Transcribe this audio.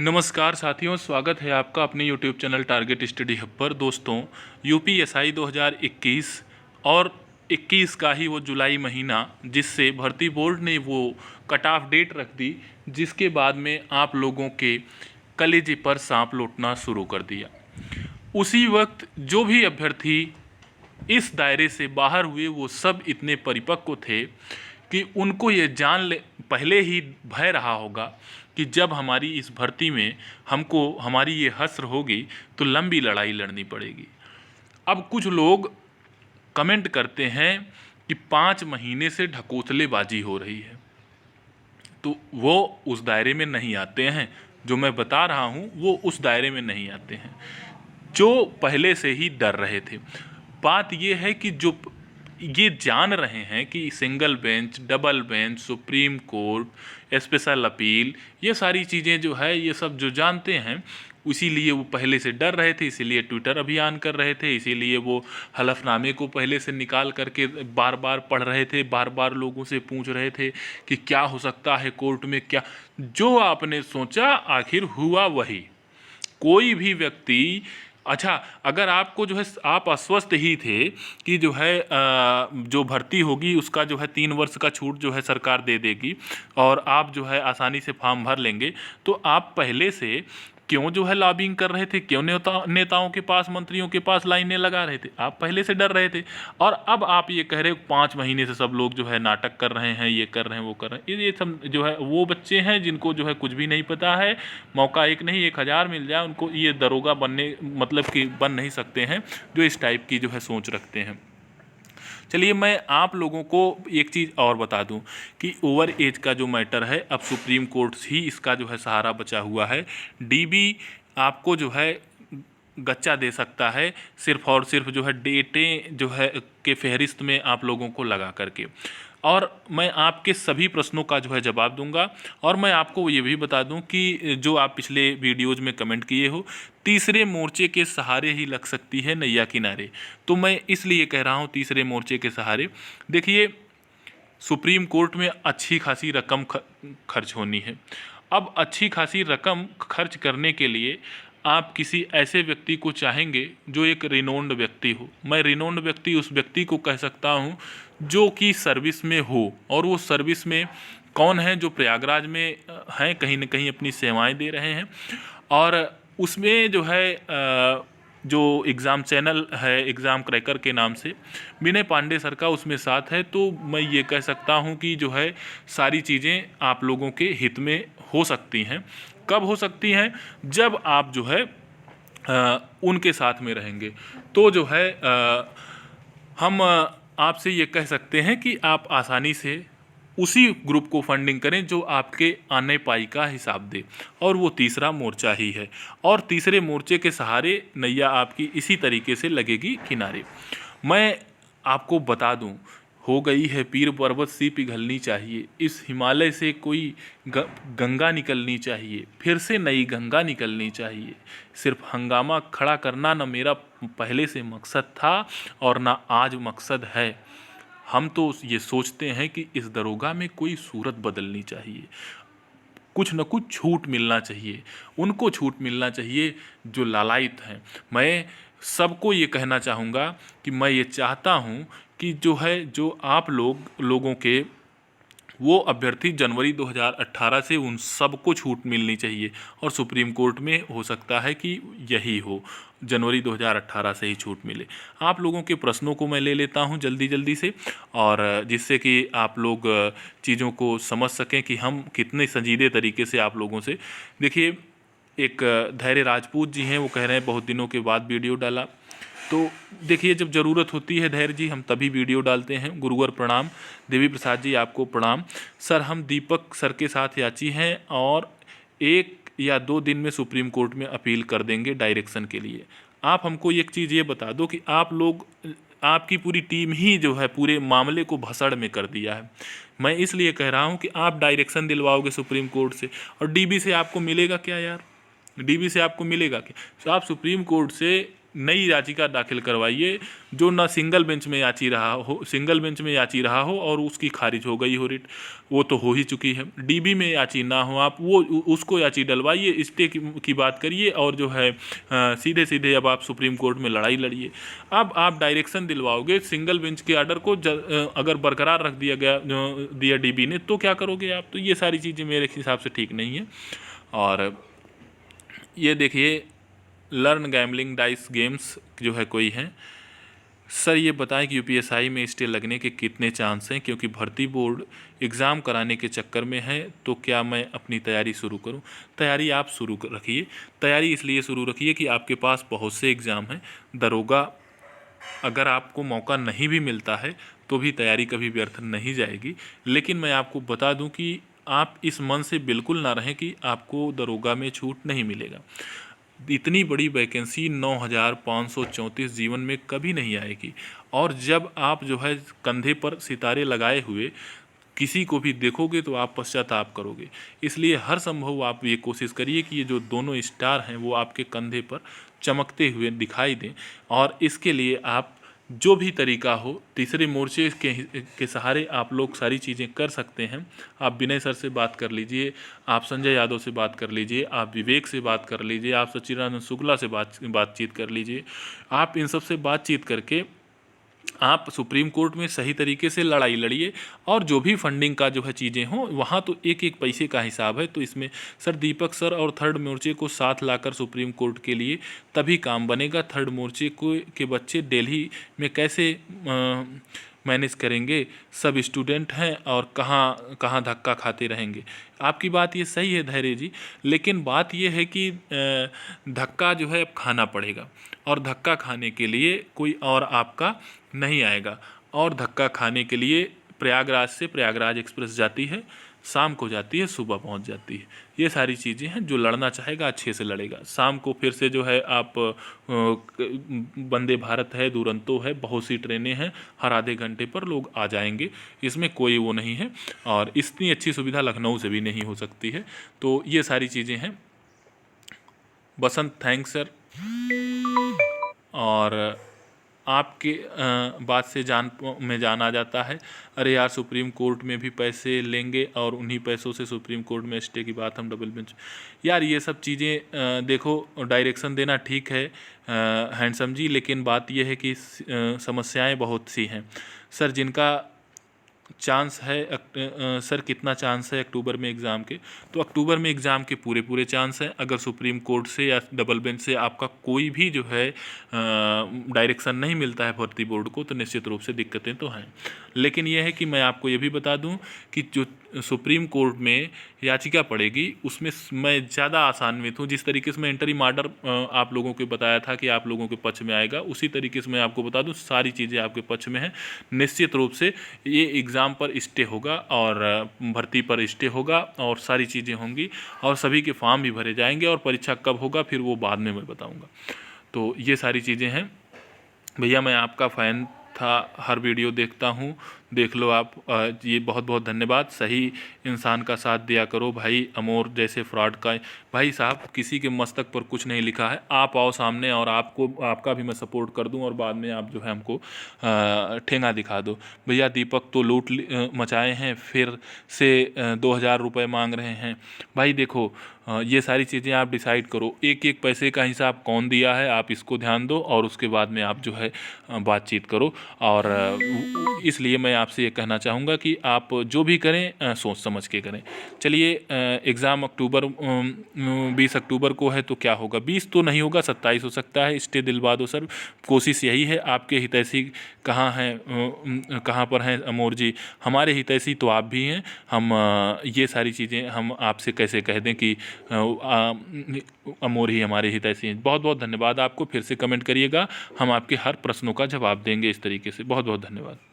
नमस्कार साथियों, स्वागत है आपका अपने YouTube channel target study hub पर। दोस्तों, यूपीएसआई 2021 और 21 का ही वो जुलाई महीना, जिससे भर्ती बोर्ड ने वो कट ऑफ डेट रख दी, जिसके बाद में आप लोगों के कलेजे पर सांप लौटना शुरू कर दिया। उसी वक्त जो भी अभ्यर्थी इस दायरे से बाहर हुए वो सब इतने परिपक्व थे कि उनको ये पहले ही भय रहा होगा कि जब हमारी इस भर्ती में हमारी ये हस्र होगी तो लंबी लड़ाई लड़नी पड़ेगी। अब कुछ लोग कमेंट करते हैं कि 5 महीने से ढकोसलेबाजी हो रही है, तो वो उस दायरे में नहीं आते हैं। जो मैं बता रहा हूँ वो उस दायरे में नहीं आते हैं, जो पहले से ही डर रहे थे। बात ये है कि जो ये जान रहे हैं कि single bench, double bench, supreme court, special appeal, ये सारी चीज़ें जो है, ये सब जो जानते हैं, इसीलिए वो पहले से डर रहे थे, इसीलिए ट्विटर अभियान कर रहे थे, इसीलिए वो हलफनामे को पहले से निकाल करके बार बार पढ़ रहे थे, बार बार लोगों से पूछ रहे थे कि क्या हो सकता है कोर्ट में, क्या जो आपने सोचा आखिर हुआ वही। कोई भी व्यक्ति, अच्छा, अगर आपको जो है, आप अस्वस्थ ही थे कि जो है जो भर्ती होगी उसका जो है 3 वर्ष का छूट जो है सरकार दे देगी और आप जो है आसानी से फॉर्म भर लेंगे, तो आप पहले से क्यों जो है लॉबिंग कर रहे थे, क्यों नेताओं के पास, मंत्रियों के पास लाइनें लगा रहे थे? आप पहले से डर रहे थे। और अब आप ये कह रहे हो 5 महीने से सब लोग जो है नाटक कर रहे हैं, ये कर रहे हैं, वो कर रहे हैं। ये सब जो है वो बच्चे हैं जिनको जो है कुछ भी नहीं पता है। मौका एक नहीं 1000 मिल जाए उनको, ये दरोगा बनने मतलब कि बन नहीं सकते हैं जो इस टाइप की जो है सोच रखते हैं। चलिए, मैं आप लोगों को एक चीज़ और बता दूं कि ओवर एज का जो मैटर है, अब सुप्रीम कोर्ट ही इसका जो है सहारा बचा हुआ है। डीबी आपको जो है गच्चा दे सकता है, सिर्फ और सिर्फ जो है डेटें जो है के फहरिस्त में आप लोगों को लगा करके। और मैं आपके सभी प्रश्नों का जो है जवाब दूंगा। और मैं आपको ये भी बता दूं कि जो आप पिछले वीडियोज़ में कमेंट किए हो, तीसरे मोर्चे के सहारे ही लग सकती है नैया किनारे, तो मैं इसलिए कह रहा हूँ तीसरे मोर्चे के सहारे। देखिए, सुप्रीम कोर्ट में अच्छी खासी रकम खर्च होनी है। अब अच्छी खासी रकम खर्च करने के लिए आप किसी ऐसे व्यक्ति को चाहेंगे जो एक रिनोन्ड व्यक्ति हो। मैं रिनोन्ड व्यक्ति उस व्यक्ति को कह सकता हूँ जो कि सर्विस में हो, और वो सर्विस में कौन है? जो प्रयागराज में हैं, कहीं न कहीं अपनी सेवाएं दे रहे हैं, और उसमें जो है जो एग्ज़ाम चैनल है, एग्ज़ाम क्रैकर के नाम से, विनय पांडे सर का उसमें साथ है। तो मैं ये कह सकता हूँ कि जो है सारी चीज़ें आप लोगों के हित में हो सकती हैं। कब हो सकती हैं? जब आप जो है उनके साथ में रहेंगे। तो जो है हम आपसे ये कह सकते हैं कि आप आसानी से उसी ग्रुप को फंडिंग करें जो आपके आने पाई का हिसाब दे, और वो तीसरा मोर्चा ही है। और तीसरे मोर्चे के सहारे नैया आपकी इसी तरीके से लगेगी किनारे। मैं आपको बता दूं, हो गई है पीर पर्वत सी पिघलनी चाहिए, इस हिमालय से कोई गंगा निकलनी चाहिए, फिर से नई गंगा निकलनी चाहिए। सिर्फ हंगामा खड़ा करना न मेरा पहले से मकसद था और ना आज मकसद है। हम तो ये सोचते हैं कि इस दरोगा में कोई सूरत बदलनी चाहिए, कुछ न कुछ छूट मिलना चाहिए, उनको छूट मिलना चाहिए जो लालायित हैं। मैं सबको ये कहना चाहूँगा कि मैं ये चाहता हूँ कि जो है, जो आप लोगों के वो अभ्यर्थी जनवरी 2018 से, उन सबको छूट मिलनी चाहिए। और सुप्रीम कोर्ट में हो सकता है कि यही हो, जनवरी 2018 से ही छूट मिले। आप लोगों के प्रश्नों को मैं ले लेता हूं जल्दी जल्दी से, और जिससे कि आप लोग चीज़ों को समझ सकें कि हम कितने संजीदे तरीके से आप लोगों से। देखिए, एक धैर्य राजपूत जी हैं, वो कह रहे हैं बहुत दिनों के बाद वीडियो डाला। तो देखिए, जब ज़रूरत होती है धैर्य जी, हम तभी वीडियो डालते हैं। गुरुवर प्रणाम। देवी प्रसाद जी, आपको प्रणाम। सर, हम दीपक सर के साथ याची हैं और 1 या 2 दिन में सुप्रीम कोर्ट में अपील कर देंगे डायरेक्शन के लिए। आप हमको एक चीज़ ये बता दो कि आप लोग, आपकी पूरी टीम ही जो है पूरे मामले को भसड़ में कर दिया है। मैं इसलिए कह रहा हूँ कि आप डायरेक्शन दिलवाओगे सुप्रीम कोर्ट से, और डीबी से आपको मिलेगा क्या यार? डीबी से आपको मिलेगा क्या? तो आप सुप्रीम कोर्ट से नई याचिका दाखिल करवाइए जो ना सिंगल बेंच में याची रहा हो और उसकी खारिज हो गई हो रिट, वो तो हो ही चुकी है। डीबी में याची ना हो, आप वो उसको याची डलवाइए, स्टे की बात करिए और जो है सीधे सीधे अब आप सुप्रीम कोर्ट में लड़ाई लड़िए। अब आप डायरेक्शन दिलवाओगे सिंगल बेंच के आर्डर को अगर बरकरार रख दिया डीबी ने, तो क्या करोगे आप? तो ये सारी चीज़ें मेरे हिसाब से ठीक नहीं है। और ये देखिए, लर्न गैम्बलिंग डाइस गेम्स जो है कोई है, सर ये बताएं कि यूपीएसआई में स्टे लगने के कितने चांस हैं, क्योंकि भर्ती बोर्ड एग्ज़ाम कराने के चक्कर में है, तो क्या मैं अपनी तैयारी शुरू करूं? तैयारी आप शुरू रखिए। तैयारी इसलिए शुरू रखिए कि आपके पास बहुत से एग्ज़ाम हैं। दरोगा अगर आपको मौका नहीं भी मिलता है तो भी तैयारी कभी व्यर्थ नहीं जाएगी। लेकिन मैं आपको बता दूं कि आप इस मन से बिल्कुल ना रहें कि आपको दरोगा में छूट नहीं मिलेगा। इतनी बड़ी वैकेंसी 9,534 जीवन में कभी नहीं आएगी। और जब आप जो है कंधे पर सितारे लगाए हुए किसी को भी देखोगे तो आप पश्चाताप करोगे। इसलिए हर संभव आप ये कोशिश करिए कि ये जो दोनों स्टार हैं वो आपके कंधे पर चमकते हुए दिखाई दें। और इसके लिए आप जो भी तरीका हो, तीसरे मोर्चे के सहारे आप लोग सारी चीज़ें कर सकते हैं। आप विनय सर से बात कर लीजिए, आप संजय यादव से बात कर लीजिए, आप विवेक से बात कर लीजिए, आप सच्चिदानंद शुक्ला से बातचीत कर लीजिए। आप इन सब से बातचीत करके आप सुप्रीम कोर्ट में सही तरीके से लड़ाई लड़िए। और जो भी फंडिंग का जो है चीज़ें हों, वहाँ तो एक एक पैसे का हिसाब है। तो इसमें सर दीपक सर और थर्ड मोर्चे को साथ लाकर सुप्रीम कोर्ट के लिए तभी काम बनेगा। थर्ड मोर्चे के बच्चे दिल्ली में कैसे मैनेज करेंगे? सब स्टूडेंट हैं और कहाँ कहाँ धक्का खाते रहेंगे। आपकी बात ये सही है धैर्य जी, लेकिन बात ये है कि धक्का जो है अब खाना पड़ेगा, और धक्का खाने के लिए कोई और आपका नहीं आएगा। और धक्का खाने के लिए प्रयागराज से प्रयागराज एक्सप्रेस जाती है, शाम को जाती है, सुबह पहुंच जाती है। ये सारी चीज़ें हैं। जो लड़ना चाहेगा अच्छे से लड़ेगा। शाम को फिर से जो है आप वंदे भारत है, दुरंतो है, बहुत सी ट्रेनें हैं, हर आधे घंटे पर लोग आ जाएंगे, इसमें कोई वो नहीं है। और इतनी अच्छी सुविधा लखनऊ से भी नहीं हो सकती है। तो ये सारी चीज़ें हैं। बसंत थैंक्स सर। और आपके बात से जान आ जाता है, अरे यार सुप्रीम कोर्ट में भी पैसे लेंगे और उन्हीं पैसों से सुप्रीम कोर्ट में स्टे की बात हम डबल बेंच। यार ये सब चीज़ें देखो, डायरेक्शन देना ठीक है हैंडसम जी, लेकिन बात ये है कि समस्याएं बहुत सी हैं। सर जिनका चांस है सर कितना चांस है अक्टूबर में एग्ज़ाम के? तो अक्टूबर में एग्ज़ाम के पूरे चांस हैं। अगर सुप्रीम कोर्ट से या डबल बेंच से आपका कोई भी जो है डायरेक्शन नहीं मिलता है भर्ती बोर्ड को, तो निश्चित रूप से दिक्कतें तो हैं। लेकिन यह है कि मैं आपको ये भी बता दूं कि जो सुप्रीम कोर्ट में याचिका पड़ेगी उसमें मैं ज़्यादा आसान्वित हूँ। जिस तरीके से मैं इंटरिम आर्डर आप लोगों को बताया था कि आप लोगों के पक्ष में आएगा, उसी तरीके से मैं आपको बता दूं सारी चीज़ें आपके पक्ष में हैं। निश्चित रूप से ये एग्ज़ाम पर स्टे होगा और भर्ती पर स्टे होगा और सारी चीज़ें होंगी और सभी के फॉर्म भी भरे जाएंगे। और परीक्षा कब होगा फिर वो बाद में मैं बताऊँगा। तो ये सारी चीज़ें हैं। भैया मैं आपका फ़ैन था, हर वीडियो देखता हूँ, देख लो आप। ये बहुत बहुत धन्यवाद। सही इंसान का साथ दिया करो भाई। अमोर जैसे फ्रॉड का भाई साहब किसी के मस्तक पर कुछ नहीं लिखा है। आप आओ सामने और आपका भी मैं सपोर्ट कर दूं और बाद में आप जो है हमको ठेंगा दिखा दो। भैया दीपक तो लूट मचाए हैं, फिर से 2,000 रुपये मांग रहे हैं। भाई देखो ये सारी चीज़ें आप डिसाइड करो, एक एक पैसे का हिसाब कौन दिया है आप इसको ध्यान दो और उसके बाद में आप जो है बातचीत करो। और इसलिए मैं आपसे ये कहना चाहूँगा कि आप जो भी करें सोच समझ के करें। चलिए एग्ज़ाम 20 अक्टूबर को है तो क्या होगा, 20 तो नहीं होगा, 27 हो सकता है। स्टे दिलवा दो सर, कोशिश यही है। आपके हितैषी कहाँ हैं, कहाँ पर हैं अमोर जी? हमारे हितैषी तो आप भी हैं। हम ये सारी चीज़ें हम आपसे कैसे कह दें कि अमोर ही हमारे हितैषी हैं। बहुत बहुत धन्यवाद आपको। फिर से कमेंट करिएगा, हम आपके हर प्रश्नों का जवाब देंगे इस तरीके से। बहुत बहुत धन्यवाद।